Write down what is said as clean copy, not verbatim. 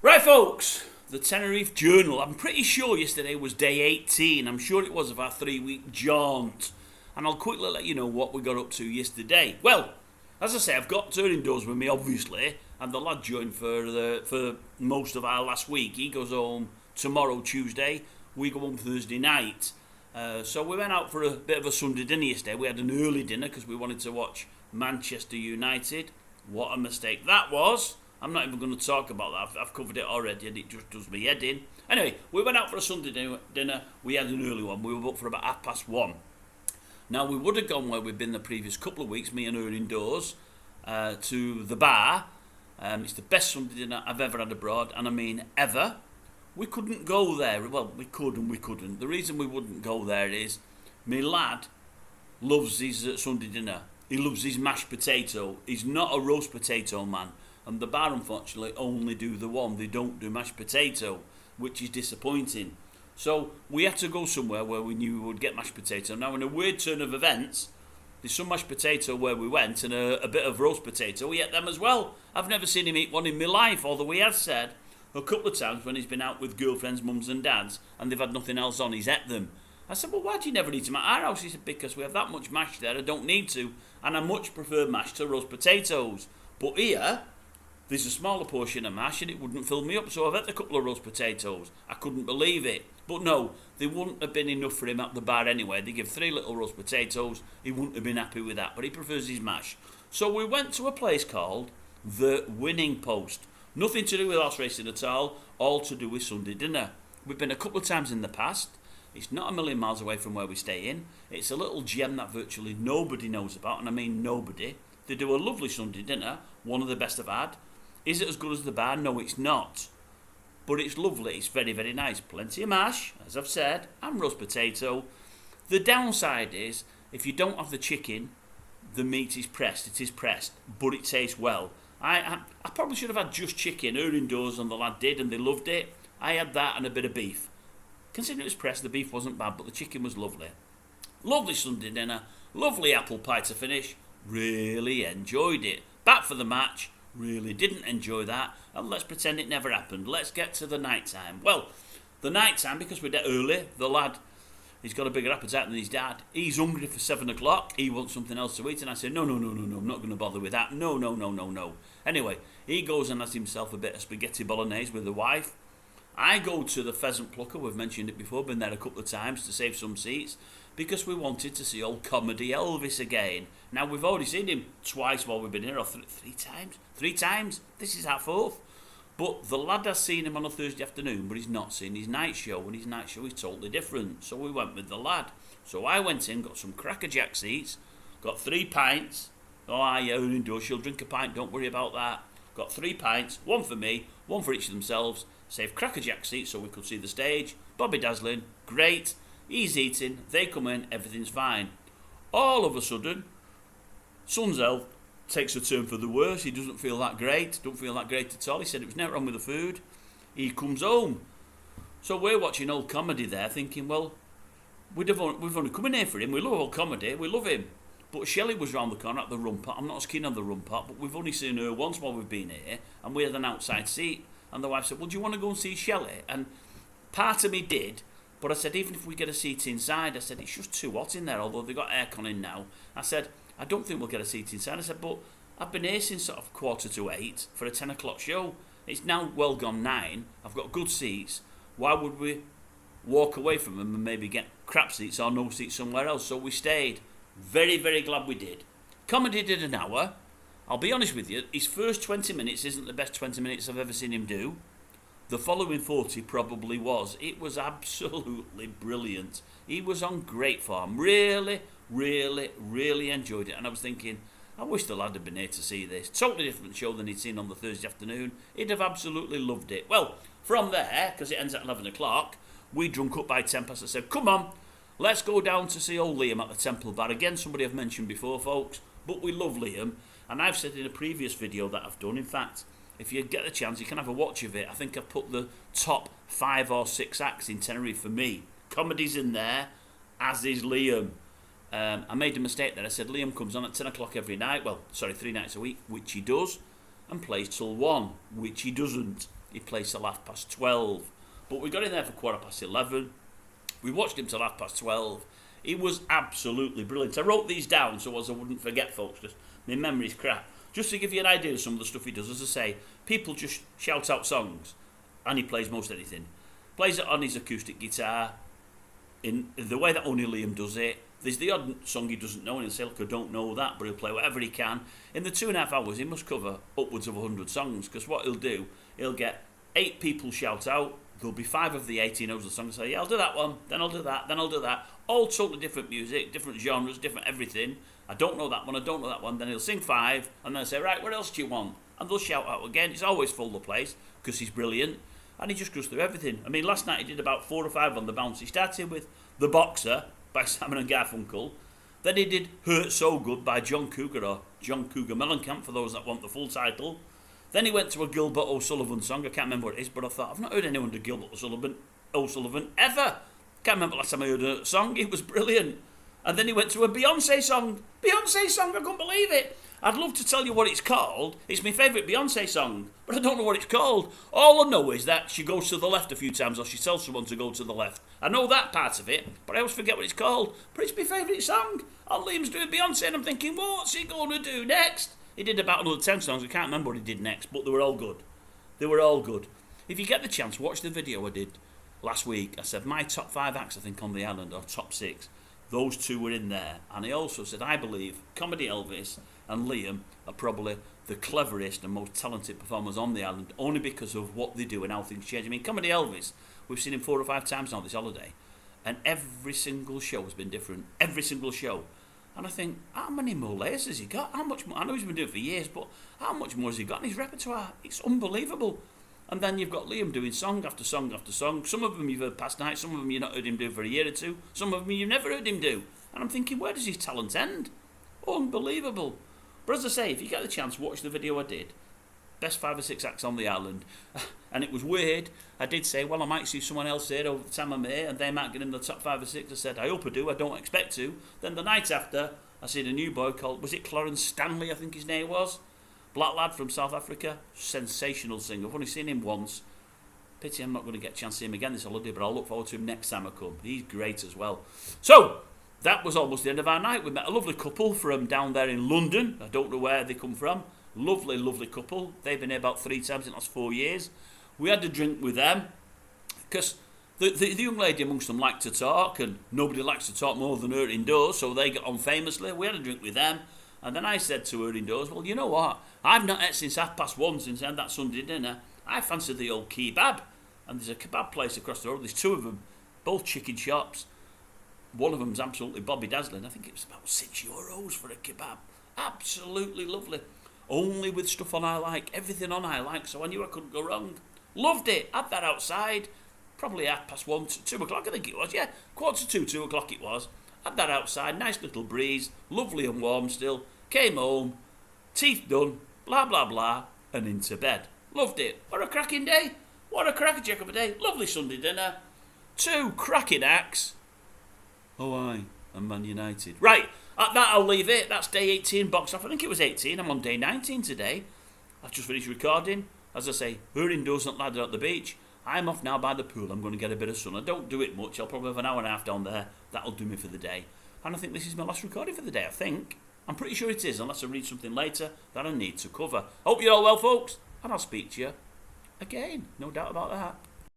Right, folks, the Tenerife Journal. I'm pretty sure yesterday was day 18. I'm sure it was of our 3 week jaunt. And I'll quickly let you know what we got up to yesterday. Well, as I say, I've got Turning Doors with me, obviously, and the lad joined for most of our last week. He goes home tomorrow, Tuesday. We go home Thursday night. So we went out for a bit of a Sunday dinner yesterday. We had an early dinner because we wanted to watch Manchester United. What a mistake that was. I'm not even going to talk about that. I've covered it already and it just does me head in. Anyway, we went out for a Sunday dinner. We had an early one. We were up for about 1:30. Now, we would have gone where we've been the previous couple of weeks, me and her indoors, to the bar. It's the best Sunday dinner I've ever had abroad, and I mean ever. We couldn't go there. Well, we could and we couldn't. The reason we wouldn't go there is my lad loves his Sunday dinner. He loves his mashed potato. He's not a roast potato man. And the bar, unfortunately, only do the one. They don't do mashed potato, which is disappointing. So we had to go somewhere where we knew we would get mashed potato. Now, in a weird turn of events, there's some mashed potato where we went and a bit of roast potato. We ate them as well. I've never seen him eat one in my life, although he has said a couple of times when he's been out with girlfriends, mums and dads, and they've had nothing else on, he's ate them. I said, well, why do you never eat them at our house? He said, because we have that much mash there, I don't need to, and I much prefer mash to roast potatoes. But here, there's a smaller portion of mash and it wouldn't fill me up, so I've had a couple of roast potatoes. I couldn't believe it. But no, they wouldn't have been enough for him at the bar anyway. They give 3 little roast potatoes. He wouldn't have been happy with that, but he prefers his mash. So we went to a place called The Winning Post. Nothing to do with horse racing at all to do with Sunday dinner. We've been a couple of times in the past. It's not a million miles away from where we stay in. It's a little gem that virtually nobody knows about, and I mean nobody. They do a lovely Sunday dinner, one of the best I've had. Is it as good as the bar? No, it's not. But it's lovely. It's very, very nice. Plenty of mash, as I've said, and roast potato. The downside is, if you don't have the chicken, the meat is pressed. It is pressed, but it tastes well. I probably should have had just chicken. Her indoors and the lad did, and they loved it. I had that and a bit of beef. Considering it was pressed, the beef wasn't bad, but the chicken was lovely. Lovely Sunday dinner. Lovely apple pie to finish. Really enjoyed it. Back for the match. Really didn't enjoy that, and let's pretend it never happened. Let's get to the night time. Well, the night time, because we're there early, the lad, he's got a bigger appetite than his dad. He's hungry for 7 o'clock. He wants something else to eat, and I said, no, I'm not going to bother with that. No. Anyway, he goes and has himself a bit of spaghetti bolognese with the wife. I go to the Pheasant Plucker, we've mentioned it before, been there a couple of times to save some seats, because we wanted to see old comedy Elvis again. Now, we've already seen him twice while we've been here, or 3 times. 3 times? This is our 4th. But the lad has seen him on a Thursday afternoon, but he's not seen his night show, and his night show is totally different. So we went with the lad. So I went in, got some crackerjack seats, got 3 pints. Oh, yeah, her indoors, she'll drink a pint, don't worry about that. Got 3 pints, 1 for me, 1 for each of themselves. Saved crackerjack seats so we could see the stage. Bobby Dazzling, great. He's eating, they come in, everything's fine. All of a sudden, son's health takes a turn for the worse. He doesn't feel that great, don't feel that great at all. He said it was never wrong with the food. He comes home. So we're watching old comedy there, thinking, well, we've only come in here for him. We love old comedy, we love him. But Shelley was round the corner at the rum pot. I'm not as keen on the rum pot, but we've only seen her once while we've been here, and we had an outside seat. And the wife said, well, do you want to go and see Shelley? And part of me did, but I said, even if we get a seat inside, I said, it's just too hot in there, although they've got aircon in now. I said, I don't think we'll get a seat inside. I said, but I've been here since sort of 7:45 for a 10 o'clock show. It's now well gone 9. I've got good seats. Why would we walk away from them and maybe get crap seats or no seats somewhere else? So we stayed. Very, very glad we did. Comedy did an hour. I'll be honest with you, his first 20 minutes isn't the best 20 minutes I've ever seen him do. The following 40 probably was. It was absolutely brilliant. He was on great form. Really, really, really enjoyed it. And I was thinking, I wish the lad had been here to see this. Totally different show than he'd seen on the Thursday afternoon. He'd have absolutely loved it. Well, from there, because it ends at 11 o'clock, we drunk up by 10 past. I said, come on, let's go down to see old Liam at the Temple Bar. Again, somebody I've mentioned before, folks, but we love Liam. And I've said in a previous video that I've done, in fact, if you get the chance, you can have a watch of it. I think I've put the top 5 or 6 acts in Tenerife for me. Comedy's in there, as is Liam. I made a mistake there. I said Liam comes on at 10 o'clock every night. Well, sorry, 3 nights a week, which he does, and plays till 1, which he doesn't. he plays till 12:30. But we got in there for 11:15. We watched him till 12:30. He was absolutely brilliant. I wrote these down so as I wouldn't forget, folks, because my memory's crap. Just to give you an idea of some of the stuff he does, as I say, people just shout out songs, and he plays most anything. Plays it on his acoustic guitar, in the way that only Liam does it. There's the odd song he doesn't know, and he'll say, look, I don't know that, but he'll play whatever he can. In the 2.5 hours, he must cover upwards of 100 songs, because what he'll do, he'll get 8 people shout out. There'll be 5 of the 8 he knows the song, and say, yeah, I'll do that one, then I'll do that, then I'll do that. All totally different music, different genres, different everything. I don't know that one, I don't know that one. Then he'll sing 5, and then say, right, what else do you want? And they'll shout out again. It's always full the place, because he's brilliant. And he just goes through everything. I mean, last night he did about 4 or 5 on the bounce. He started with The Boxer by Simon and Garfunkel. Then he did Hurt So Good by John Cougar, or John Cougar Mellencamp, for those that want the full title. Then he went to a Gilbert O'Sullivan song. I can't remember what it is, but I thought, I've not heard anyone do Gilbert O'Sullivan ever. Can't remember last time I heard a song. It was brilliant. And then he went to a Beyonce song. Beyonce song, I couldn't believe it. I'd love to tell you what it's called. It's my favourite Beyonce song, but I don't know what it's called. All I know is that she goes to the left a few times, or she tells someone to go to the left. I know that part of it, but I always forget what it's called. But it's my favourite song. And Liam's doing Beyonce, and I'm thinking, what's he going to do next? He did about another 10 songs. I can't remember what he did next, but they were all good. They were all good. If you get the chance, watch the video I did last week. I said my top 5 acts, I think, on the island, or top 6. Those 2 were in there. And I also said, I believe Comedy Elvis and Liam are probably the cleverest and most talented performers on the island, only because of what they do and how things change. I mean, Comedy Elvis, we've seen him 4 or 5 times now this holiday, and every single show has been different. Every single show. And I think, how many more layers has he got? How much more? I know he's been doing it for years, but how much more has he got in his repertoire? It's unbelievable. And then you've got Liam doing song after song after song. Some of them you've heard past night, some of them you've not heard him do for a year or 2, some of them you've never heard him do. And I'm thinking, where does his talent end? Unbelievable. But as I say, if you get the chance, watch the video I did. Best 5 or 6 acts on the island. And it was weird. I did say, well, I might see someone else here over the time I'm here, and they might get in the top 5 or 6. I said, I hope I do, I don't expect to. Then the night after, I seen a new boy called, was it Clarence Stanley, I think his name was? Black lad from South Africa. Sensational singer. I've only seen him once. Pity I'm not going to get a chance to see him again this holiday, but I'll look forward to him next time I come. He's great as well. So, that was almost the end of our night. We met a lovely couple from down there in London. I don't know where they come from. Lovely, lovely couple. They've been here about 3 times in the last 4 years. We had a drink with them because the young lady amongst them liked to talk, and nobody likes to talk more than her indoors, so they got on famously. We had a drink with them, and then I said to her indoors, well, you know what? I've not ate since 1:30 since I had that Sunday dinner. I fancied the old kebab. And there's a kebab place across the road. There's 2 of them, both chicken shops. One of them's absolutely Bobby Dazzling. I think it was about €6 for a kebab. Absolutely lovely. Only with stuff on I like, everything on I like, so I knew I couldn't go wrong. Loved it. Had that outside. Probably 1:30, 2 o'clock I think it was. Yeah, 1:45, 2 o'clock it was. Had that outside. Nice little breeze. Lovely and warm still. Came home. Teeth done. Blah, blah, blah. And into bed. Loved it. What a cracking day. What a crackerjack of a day. Lovely Sunday dinner. 2 cracking acts. Oh, aye. And Man United. Right. At that, I'll leave it. That's day 18 box off. I think it was 18. I'm on day 19 today. I've just finished recording. As I say, her indoors not ladder at the beach. I'm off now by the pool. I'm going to get a bit of sun. I don't do it much. I'll probably have an hour and a half down there. That'll do me for the day. And I think this is my last recording for the day, I think. I'm pretty sure it is, unless I read something later that I need to cover. Hope you're all well, folks. And I'll speak to you again. No doubt about that.